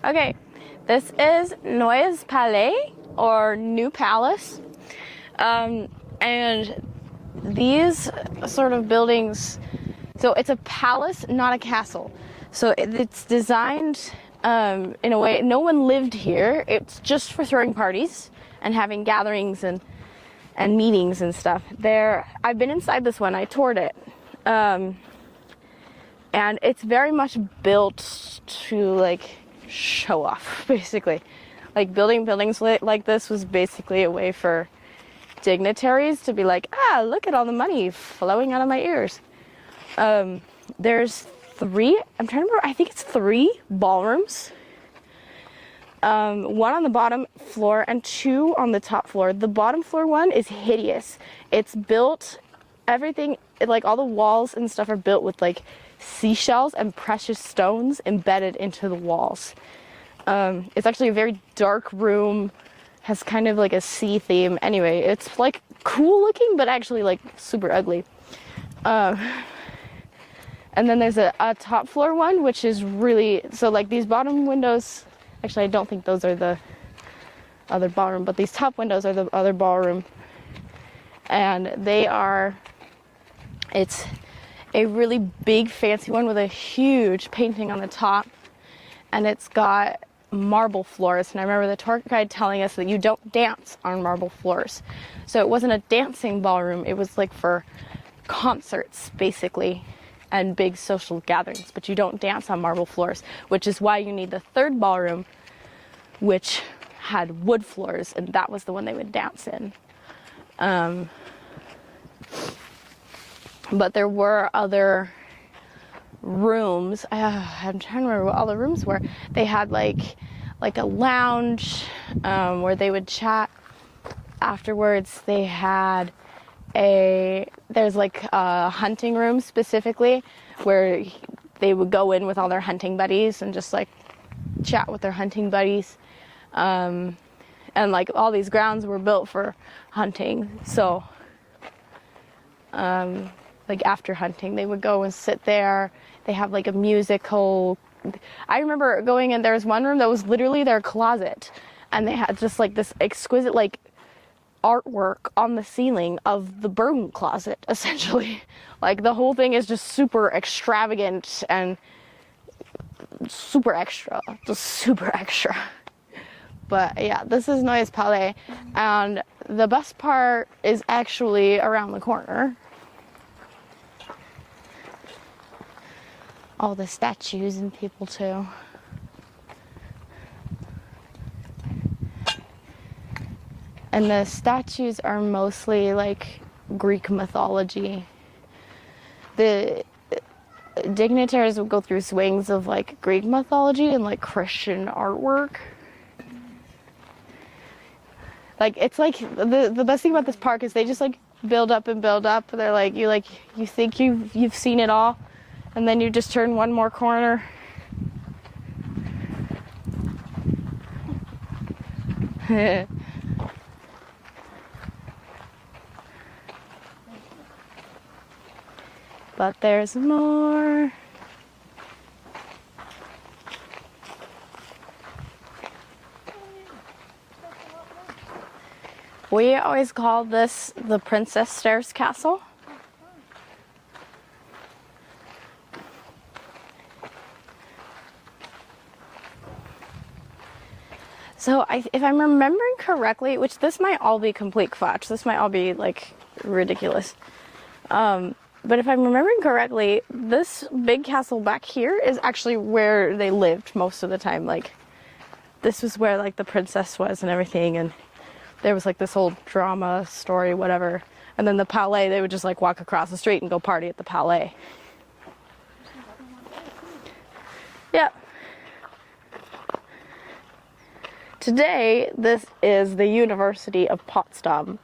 Okay, this is Neues Palais, or New Palace. And these sort of buildings, so it's a palace, not a castle. So it's designed in a way, no one lived here. It's just for throwing parties and having gatherings and meetings and stuff. I've been inside this one, I toured it. And it's very much built to like show off, basically. Like building buildings like this was basically a way for dignitaries to be like, look at all the money flowing out of my ears. There's I'm trying to remember, I think it's 3 ballrooms. 1 on the bottom floor and 2 on the top floor. The bottom floor one is hideous. It's built, everything, like all the walls and stuff are built with like seashells and precious stones embedded into the walls. It's actually a very dark room, has kind of like a sea theme. Anyway, it's like cool looking, but actually like super ugly. And then there's a top floor one, which is really, so like these bottom windows, actually I don't think those are the other ballroom, but these top windows are the other ballroom. And it's a really big fancy one with a huge painting on the top. And it's got marble floors. And I remember the tour guide telling us that you don't dance on marble floors. So it wasn't a dancing ballroom, it was like for concerts, basically, and big social gatherings, but you don't dance on marble floors, which is why you need the 3rd ballroom, which had wood floors, and that was the one they would dance in. But there were other rooms. I'm trying to remember what all the rooms were. They had like a lounge where they would chat afterwards. They had there's like a hunting room specifically where they would go in with all their hunting buddies and just like chat with their hunting buddies. And like all these grounds were built for hunting. So like after hunting, they would go and sit there. They have like a musical. I remember going in, there was one room that was literally their closet, and they had just like this exquisite like artwork on the ceiling of the broom closet, essentially. Like the whole thing is just super extravagant and super extra, just super extra. But yeah, this is Neues Palais, and the best part is actually around the corner. All the statues and people too. And the statues are mostly like Greek mythology. The dignitaries would go through swings of like Greek mythology and like Christian artwork. Like it's like the best thing about this park is they just like build up and build up. They're like you think you've seen it all, and then you just turn one more corner. But there's more. We always call this the Princess Stairs Castle. So if I'm remembering correctly, which this might all be complete fudge, this might all be like ridiculous. But if I'm remembering correctly, this big castle back here is actually where they lived most of the time. Like, this was where like the princess was and everything, and there was like this whole drama story, whatever. And then the Palais, they would just like walk across the street and go party at the Palais. Yeah. Today, this is the University of Potsdam.